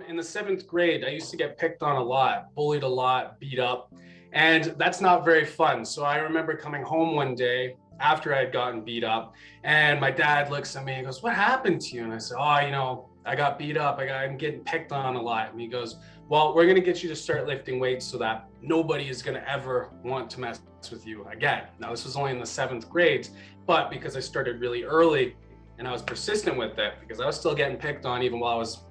In the seventh grade, I used to get picked on a lot, bullied a lot, beat up, and that's not very fun. So I remember coming home one day after I had gotten beat up, and my dad looks at me and goes, "What happened to you?" And I said, "Oh, I got beat up. I'm getting picked on a lot." And he goes, "Well, we're going to get you to start lifting weights so that nobody is going to ever want to mess with you again." Now, this was only in the seventh grade, but because I started really early and I was persistent with it, because I was still getting picked on even while I was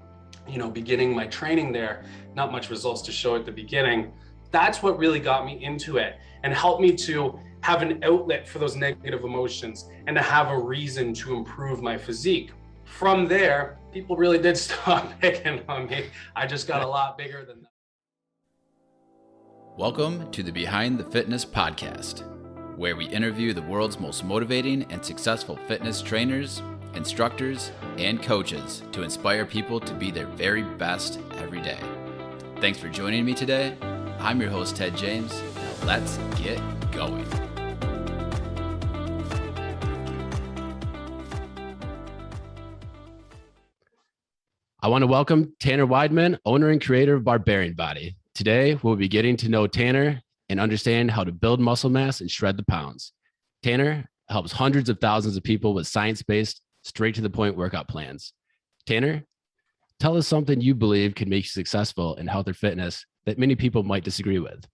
beginning my training there, not much results to show at the beginning. That's what really got me into it and helped me to have an outlet for those negative emotions and to have a reason to improve my physique. From there, people really did stop picking on me. I just got a lot bigger than that. Welcome to the Behind the Fitness podcast, where we interview the world's most motivating and successful fitness trainers, instructors, and coaches to inspire people to be their very best every day. Thanks for joining me today. I'm your host, Ted James. Now let's get going. I want to welcome Tanner Wideman, owner and creator of BarbarianBody. Today, we'll be getting to know Tanner and understand how to build muscle mass and shred the pounds. Tanner helps hundreds of thousands of people with science-based, straight-to-the-point workout plans. Tanner, tell us something you believe can make you successful in health or fitness that many people might disagree with.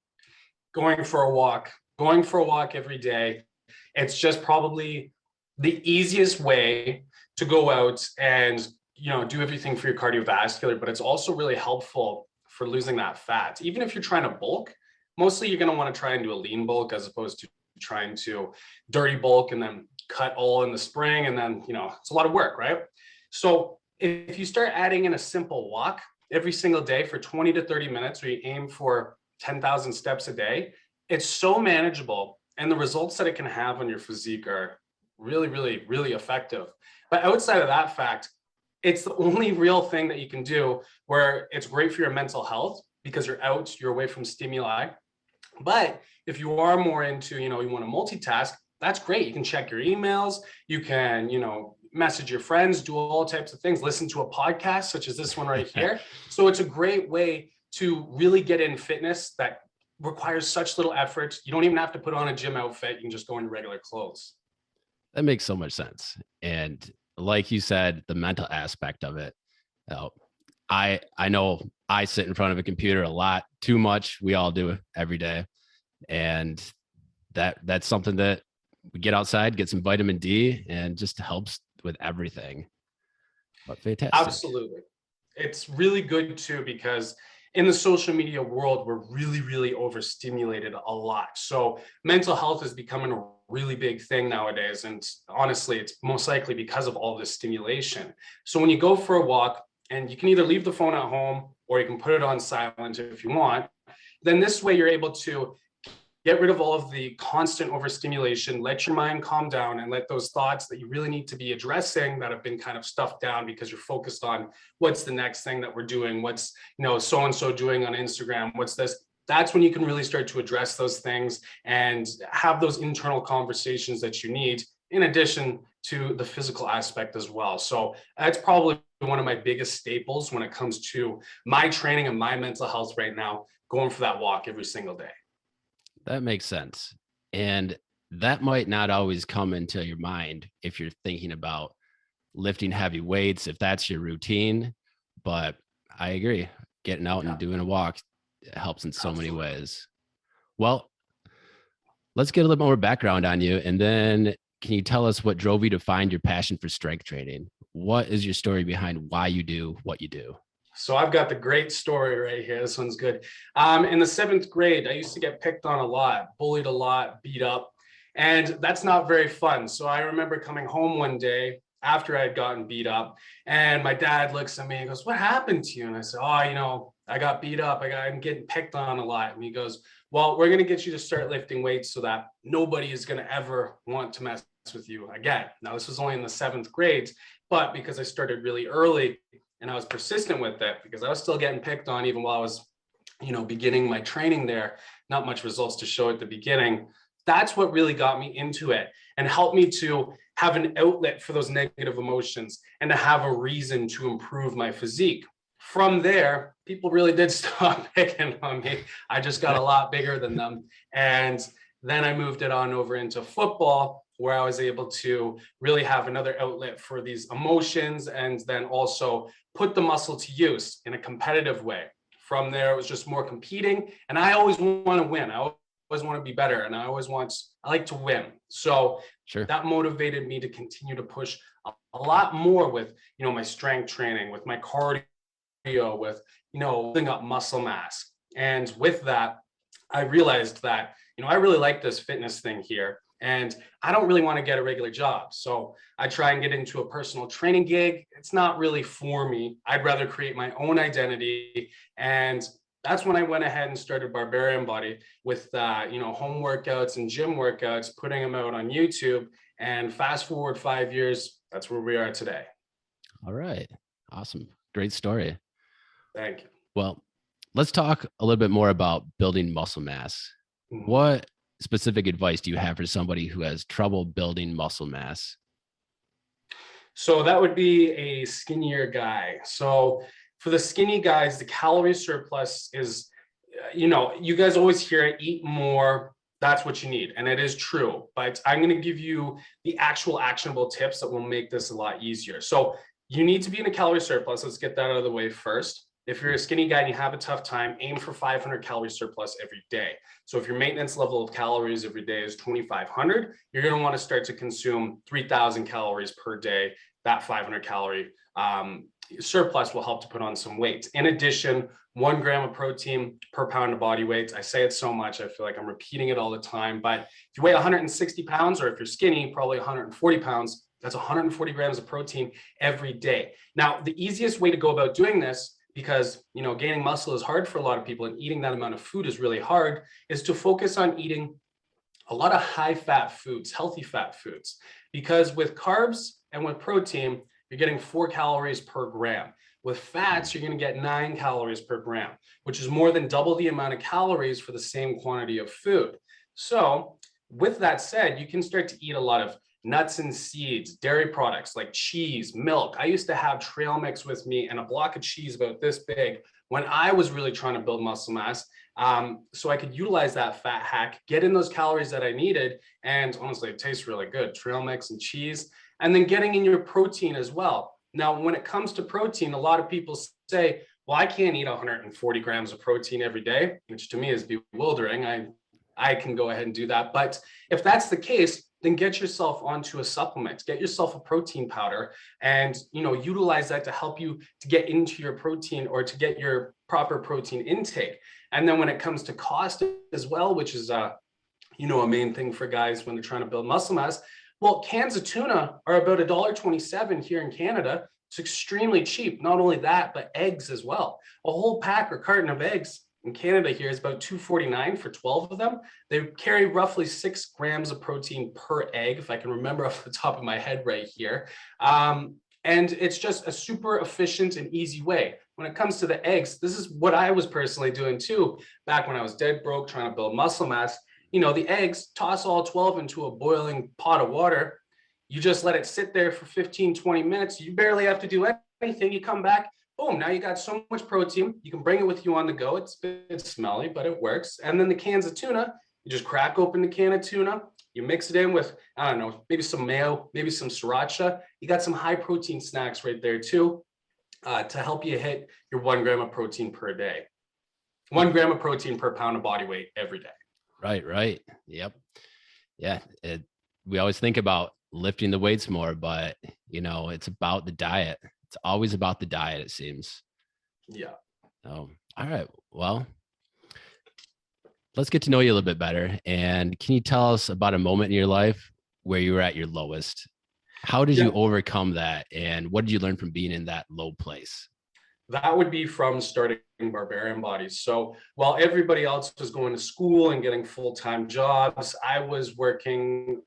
Going for a walk every day. It's just probably the easiest way to go out and do everything for your cardiovascular, but it's also really helpful for losing that fat. Even if you're trying to bulk, mostly you're going to want to try and do a lean bulk as opposed to trying to dirty bulk and then cut all in the spring. And then, it's a lot of work, right? So if you start adding in a simple walk every single day for 20 to 30 minutes, or you aim for 10,000 steps a day, it's so manageable. And the results that it can have on your physique are really, really, really effective. But outside of that fact, it's the only real thing that you can do where it's great for your mental health because you're out, you're away from stimuli. But if you are more into, you want to multitask, that's great. You can check your emails, you can, message your friends, do all types of things, listen to a podcast such as this one right here. So it's a great way to really get in fitness that requires such little effort. You don't even have to put on a gym outfit. You can just go in regular clothes. That makes so much sense. And like you said, the mental aspect of it. I know I sit in front of a computer a lot, too much. We all do it every day. And that's something that we get outside, get some vitamin D, and just helps with everything. But fantastic. Absolutely. It's really good too, because in the social media world, we're really, really overstimulated a lot. So mental health is becoming a really big thing nowadays. And honestly, it's most likely because of all this stimulation. So when you go for a walk, and you can either leave the phone at home or you can put it on silent if you want, then this way you're able to get rid of all of the constant overstimulation, let your mind calm down, and let those thoughts that you really need to be addressing that have been kind of stuffed down because you're focused on what's the next thing that we're doing, what's so-and-so doing on Instagram, what's this. That's when you can really start to address those things and have those internal conversations that you need, in addition to the physical aspect as well. So that's probably one of my biggest staples when it comes to my training and my mental health right now, going for that walk every single day. That makes sense. And that might not always come into your mind if you're thinking about lifting heavy weights, if that's your routine. But I agree. Getting out and doing a walk helps in so many ways. Well, let's get a little more background on you. And then can you tell us what drove you to find your passion for strength training? What is your story behind why you do what you do? So I've got the great story right here. This one's good. In the seventh grade, I used to get picked on a lot, bullied a lot, beat up, and that's not very fun. So I remember coming home one day after I had gotten beat up, and my dad looks at me and goes, "What happened to you?" And I said, I got beat up. I'm getting picked on a lot. And he goes, "Well, we're going to get you to start lifting weights so that nobody is going to ever want to mess with you again." Now, this was only in the seventh grade, but because I started really early, and I was persistent with it because I was still getting picked on even while I was, beginning my training there, not much results to show at the beginning. That's what really got me into it and helped me to have an outlet for those negative emotions and to have a reason to improve my physique. from there, people really did stop picking on me. I just got a lot bigger than them. And then I moved it on over into football, where I was able to really have another outlet for these emotions, and then also put the muscle to use in a competitive way. From there, it was just more competing. And I always want to win. I always want to be better. And I like to win. So Sure. that motivated me to continue to push a lot more with, my strength training, with my cardio, with, building up muscle mass. And with that, I realized that, I really like this fitness thing here. And I don't really want to get a regular job. So I try and get into a personal training gig. It's not really for me. I'd rather create my own identity. And that's when I went ahead and started Barbarian Body with, home workouts and gym workouts, putting them out on YouTube. And fast forward 5 years, that's where we are today. All right. Awesome. Great story. Thank you. Well, let's talk a little bit more about building muscle mass. Mhm. What specific advice do you have for somebody who has trouble building muscle mass? So that would be a skinnier guy. So for the skinny guys, the calorie surplus is, you guys always hear it, eat more. That's what you need. And it is true. But I'm going to give you the actual actionable tips that will make this a lot easier. So you need to be in a calorie surplus. Let's get that out of the way first. If you're a skinny guy and you have a tough time, aim for 500 calorie surplus every day. So if your maintenance level of calories every day is 2,500, you're going to want to start to consume 3,000 calories per day. That 500 calorie surplus will help to put on some weight. In addition, 1 gram of protein per pound of body weight. I say it so much, I feel like I'm repeating it all the time. But if you weigh 160 pounds, or if you're skinny, probably 140 pounds, that's 140 grams of protein every day. Now, the easiest way to go about doing this, because gaining muscle is hard for a lot of people and eating that amount of food is really hard, is to focus on eating a lot of high fat foods, healthy fat foods. Because with carbs and with protein, you're getting 4 calories per gram. With fats, you're going to get 9 calories per gram, which is more than double the amount of calories for the same quantity of food. So with that said, you can start to eat a lot of nuts and seeds, dairy products like cheese, milk. I used to have trail mix with me and a block of cheese about this big when I was really trying to build muscle mass. So I could utilize that fat hack, get in those calories that I needed. And honestly, it tastes really good. Trail mix and cheese, and then getting in your protein as well. Now, when it comes to protein, a lot of people say, well, I can't eat 140 grams of protein every day, which to me is bewildering. I can go ahead and do that. But if that's the case, then get yourself onto a supplement, get yourself a protein powder, and utilize that to help you to get into your protein, or to get your proper protein intake. And then when it comes to cost as well, which is a main thing for guys when they're trying to build muscle mass, well, cans of tuna are about $1.27 here in Canada. It's extremely cheap. Not only that, but eggs as well. A whole pack or carton of eggs in Canada here is about $2.49 for 12 of them. They carry roughly 6 grams of protein per egg, if I can remember off the top of my head right here. And it's just a super efficient and easy way. When it comes to the eggs, this is what I was personally doing too, back when I was dead broke trying to build muscle mass. The eggs, toss all 12 into a boiling pot of water. You just let it sit there for 15, 20 minutes. You barely have to do anything. You come back, boom, now you got so much protein. You can bring it with you on the go. It's a bit smelly, but it works. And then the cans of tuna, you just crack open the can of tuna. You mix it in with, I don't know, maybe some mayo, maybe some sriracha. You got some high protein snacks right there too, to help you hit your 1 gram of protein per day. 1 gram of protein per pound of body weight every day. Right. Yep. Yeah. We always think about lifting the weights more, but it's about the diet. It's always about the diet, it seems. Yeah. Oh, all right. Well, let's get to know you a little bit better. And can you tell us about a moment in your life where you were at your lowest? How did you overcome that? And what did you learn from being in that low place? That would be from starting Barbarian Body. So while everybody else was going to school and getting full-time jobs, I was working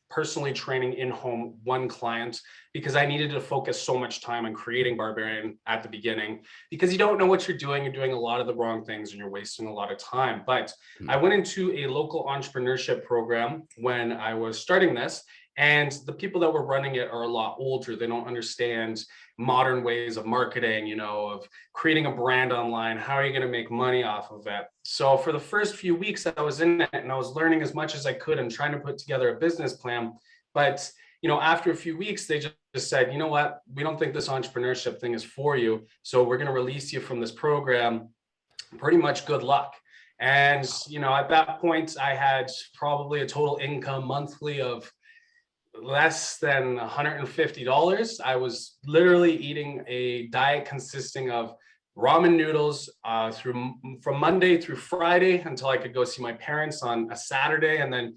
personally training in-home one client, because I needed to focus so much time on creating Barbarian at the beginning, because you don't know what you're doing a lot of the wrong things and you're wasting a lot of time. But I went into a local entrepreneurship program when I was starting this, And the people that were running it are a lot older. They don't understand modern ways of marketing, of creating a brand online. How are you going to make money off of it? So for the first few weeks I was in it, and I was learning as much as I could and trying to put together a business plan. But, after a few weeks, they just said, you know what, we don't think this entrepreneurship thing is for you. So we're going to release you from this program. Pretty much good luck. And, at that point, I had probably a total income monthly of less than $150. I was literally eating a diet consisting of ramen noodles from Monday through Friday until I could go see my parents on a Saturday. And then,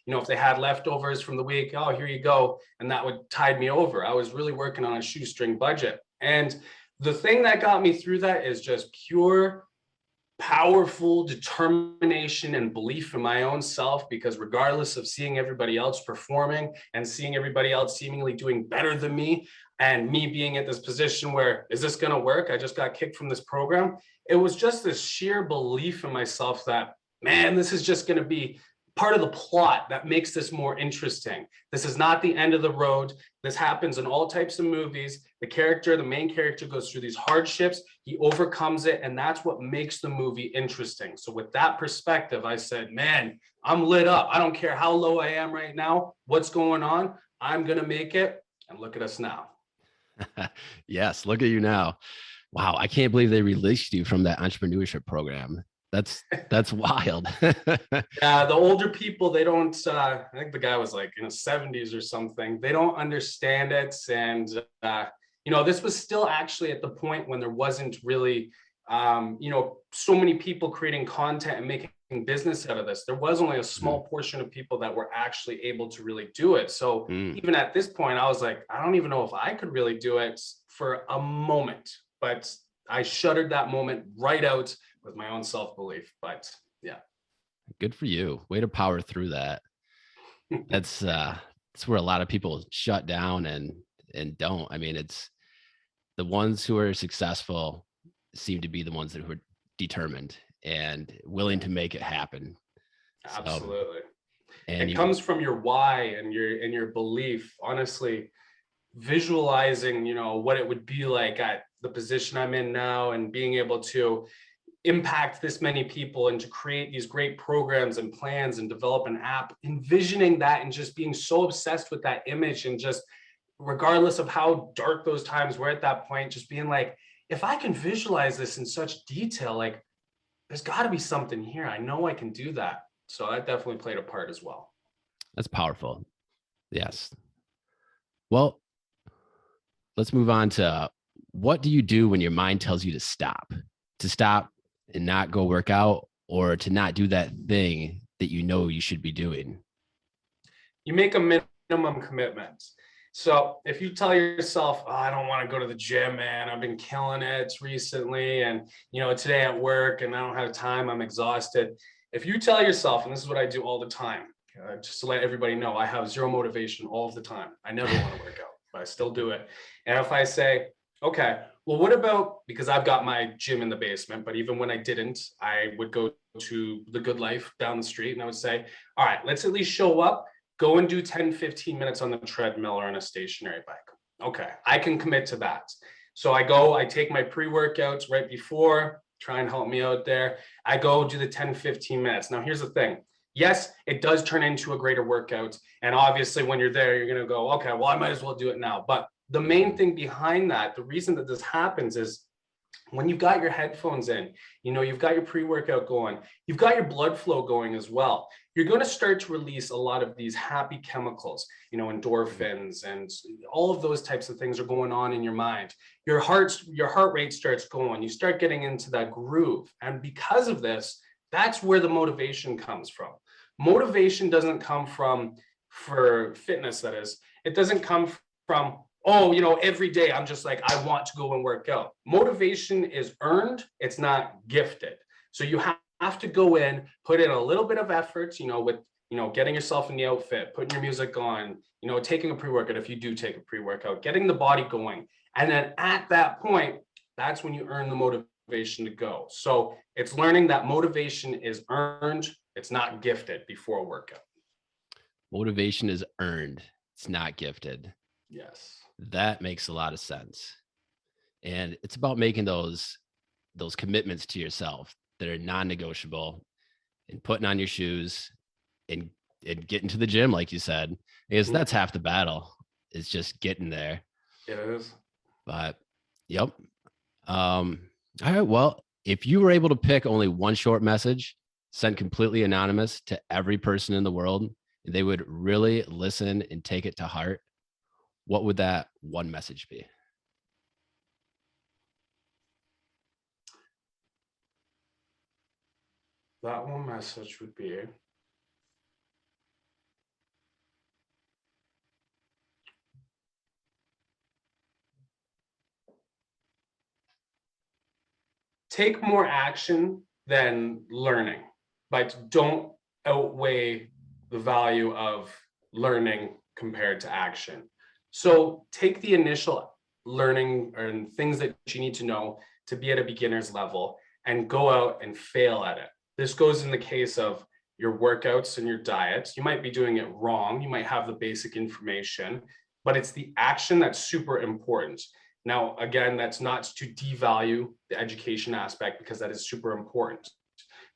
if they had leftovers from the week, oh, here you go. And that would tide me over. I was really working on a shoestring budget. And the thing that got me through that is just pure powerful determination and belief in my own self, because regardless of seeing everybody else performing and seeing everybody else seemingly doing better than me, and me being at this position where, is this going to work? I just got kicked from this program. It was just this sheer belief in myself that, man, this is just going to be part of the plot that makes this more interesting. This is not the end of the road. This happens in all types of movies. The main character goes through these hardships, he overcomes it, and that's what makes the movie interesting. So with that perspective, I said, man, I'm lit up. I don't care how low I am right now, what's going on, I'm going to make it. And look at us now. Yes, look at you now. Wow, I can't believe they released you from that entrepreneurship program. That's wild. Yeah, the older people, they don't, I think the guy was like in his 70s or something. They don't understand it. And, this was still actually at the point when there wasn't really, so many people creating content and making business out of this. There was only a small portion of people that were actually able to really do it. So even at this point, I was like, I don't even know if I could really do it for a moment, but I shuttered that moment right out with my own self-belief. But yeah. Good for you. Way to power through that. That's where a lot of people shut down and don't. I mean, it's the ones who are successful seem to be the ones who are determined and willing to make it happen. Absolutely. And it comes from your why and your belief. Honestly, visualizing, what it would be like at the position I'm in now and being able to impact this many people and to create these great programs and plans and develop an app, envisioning that and just being so obsessed with that image, and just regardless of how dark those times were at that point, just being like, if I can visualize this in such detail, like there's got to be something here. I know I can do that. So that definitely played a part as well. That's powerful. Yes. Well, let's move on to, what do you do when your mind tells you to stop and not go work out, or to not do that thing that you should be doing? You make a minimum commitment. So if you tell yourself, oh, I don't want to go to the gym, man, I've been killing it recently, and today at work and I don't have time, I'm exhausted. If you tell yourself, and this is what I do all the time, just to let everybody know, I have zero motivation all of the time. I never want to work out, but I still do it. And if I say, okay, well, what about, because I've got my gym in the basement, but even when I didn't, I would go to the Good Life down the street and I would say, all right, let's at least show up, go and do 10, 15 minutes on the treadmill or on a stationary bike. Okay, I can commit to that. So I take my pre-workouts right before, try and help me out there. I go do the 10, 15 minutes. Now, here's the thing. Yes, it does turn into a greater workout. And obviously when you're there, you're going to go, okay, well, I might as well do it now. But the main thing behind that, the reason that this happens is when you've got your headphones in, you've got your pre-workout going, you've got your blood flow going as well. You're going to start to release a lot of these happy chemicals, endorphins, and all of those types of things are going on in your mind. Your heart rate starts going. You start getting into that groove. And because of this, that's where the motivation comes from. Motivation doesn't come from, for fitness, that is, it doesn't come from, every day I'm just like, I want to go and work out. Motivation is earned. It's not gifted. So you have to go in, put in a little bit of effort, with, getting yourself in the outfit, putting your music on, taking a pre-workout, if you do take a pre-workout, getting the body going. And then at that point, that's when you earn the motivation to go. So it's learning that motivation is earned. It's not gifted before a workout. Motivation is earned. it's not gifted. Yes. That makes a lot of sense. And it's about making those commitments to yourself that are non-negotiable, and putting on your shoes and getting to the gym, like you said, because that's half the battle, is just getting there. It is. But yep. All right. Well, if you were able to pick only one short message sent completely anonymous to every person in the world, they would really listen and take it to heart, what would that one message be? That one message would be, take more action than learning, but don't outweigh the value of learning compared to action. So take the initial learning and things that you need to know to be at a beginner's level and go out and fail at it. This goes in the case of your workouts and your diets. You might be doing it wrong. You might have the basic information, but it's the action that's super important. Now, again, that's not to devalue the education aspect, because that is super important.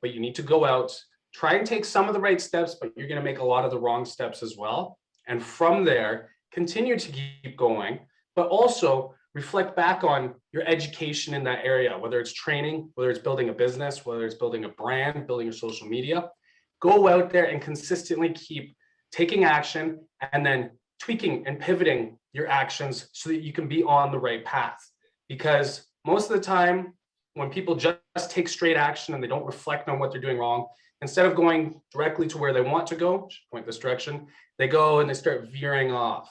But you need to go out, try and take some of the right steps, but you're going to make a lot of the wrong steps as well. And from there, continue to keep going, but also reflect back on your education in that area, whether it's training, whether it's building a business, whether it's building a brand, building your social media. Go out there and consistently keep taking action and then tweaking and pivoting your actions so that you can be on the right path. Because most of the time, when people just take straight action and they don't reflect on what they're doing wrong, instead of going directly to where they want to go, point this direction, they go and they start veering off.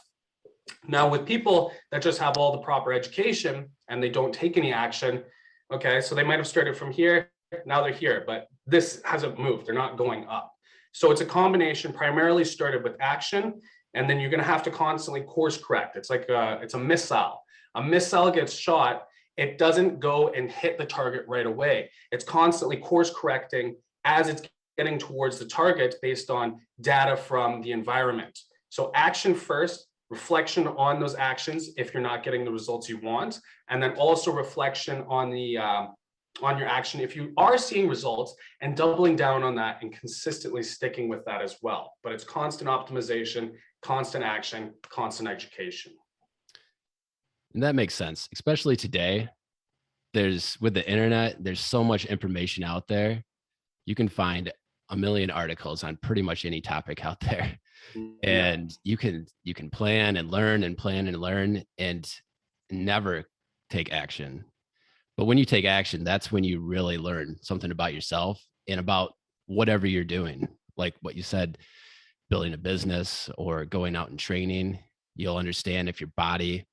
Now, with people that just have all the proper education and they don't take any action, okay, so they might have started from here, now they're here, but this hasn't moved. They're not going up. So it's a combination, primarily started with action, and then you're going to have to constantly course correct. It's like it's a missile. A missile gets shot. It doesn't go and hit the target right away. It's constantly course correcting as it's getting towards the target based on data from the environment. So action first, reflection on those actions if you're not getting the results you want, and then also reflection on the on your action if you are seeing results, and doubling down on that and consistently sticking with that as well. But it's constant optimization, constant action, constant education. And that makes sense, especially today. With the internet, there's so much information out there. You can find a million articles on pretty much any topic out there. And you can plan and learn and plan and learn and never take action. But when you take action, that's when you really learn something about yourself and about whatever you're doing. Like what you said, building a business or going out and training, you'll understand if your body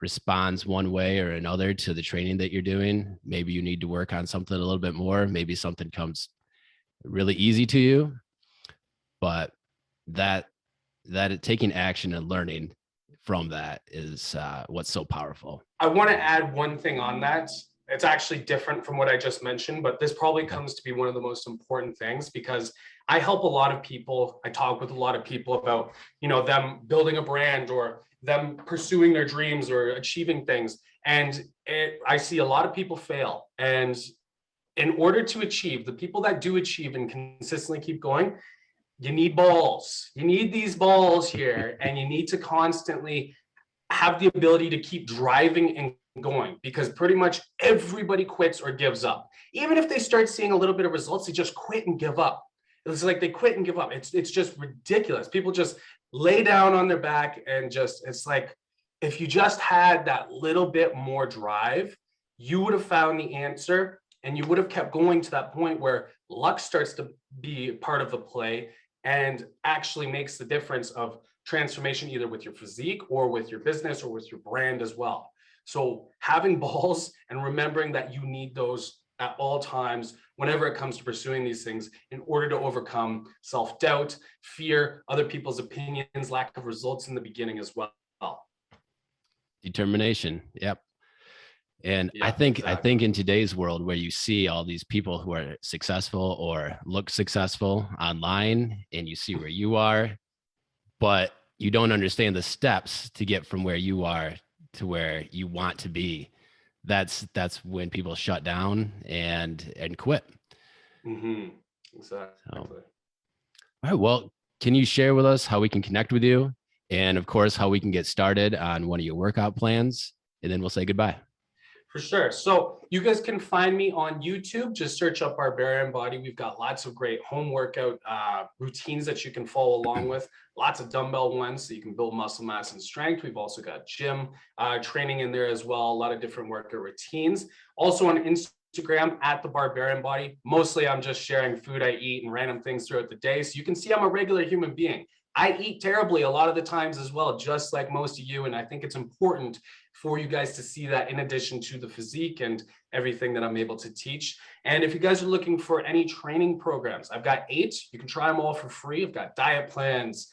responds one way or another to the training that you're doing. Maybe you need to work on something a little bit more. Maybe something comes really easy to you, but that taking action and learning from that is what's so powerful. I want to add one thing on that. It's actually different from what I just mentioned, but this probably comes to be one of the most important things, because I help a lot of people. I talk with a lot of people about, them building a brand or them pursuing their dreams or achieving things. And I see a lot of people fail. And in order to achieve, the people that do achieve and consistently keep going, you need balls. You need these balls here, and you need to constantly have the ability to keep driving and going, because pretty much everybody quits or gives up. Even if they start seeing a little bit of results, they just quit and give up. It's like they quit and give up. It's just ridiculous. People just lay down on their back and it's like, if you just had that little bit more drive, you would have found the answer, and you would have kept going to that point where luck starts to be part of the play and actually makes the difference of transformation, either with your physique or with your business or with your brand as well. So having balls and remembering that you need those at all times whenever it comes to pursuing these things in order to overcome self-doubt, fear, other people's opinions, lack of results in the beginning as well. Determination. Yep. And yeah, I think in today's world, where you see all these people who are successful or look successful online, and you see where you are, but you don't understand the steps to get from where you are to where you want to be, that's when people shut down and quit. Mm-hmm. Exactly. So, all right. Well, can you share with us how we can connect with you? And of course, how we can get started on one of your workout plans? And then we'll say goodbye. For sure. So you guys can find me on YouTube. Just search up Barbarian Body. We've got lots of great home workout routines that you can follow along with. Lots of dumbbell ones so you can build muscle mass and strength. We've also got gym training in there as well. A lot of different workout routines. Also on Instagram at the Barbarian Body. Mostly I'm just sharing food I eat and random things throughout the day. So you can see I'm a regular human being. I eat terribly a lot of the times as well, just like most of you. And I think it's important for you guys to see that in addition to the physique and everything that I'm able to teach. And if you guys are looking for any training programs, I've got 8. You can try them all for free. I've got diet plans,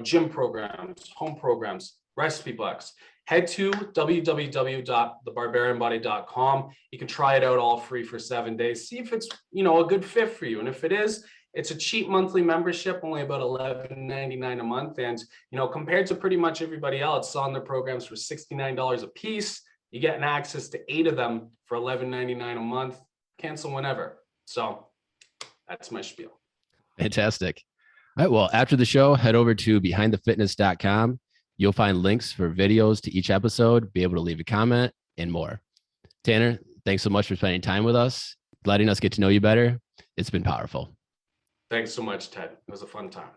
gym programs, home programs, recipe books. Head to www.thebarbarianbody.com. You can try it out all free for 7 days. See if it's, a good fit for you. And if it is, it's a cheap monthly membership, only about $11.99 a month. And, compared to pretty much everybody else selling their programs for $69 a piece, you get access to 8 of them for $11.99 a month. Cancel whenever. So that's my spiel. Fantastic. All right. Well, after the show, head over to behindthefitness.com. You'll find links for videos to each episode, be able to leave a comment, and more. Tanner, thanks so much for spending time with us, letting us get to know you better. It's been powerful. Thanks so much, Ted. It was a fun time.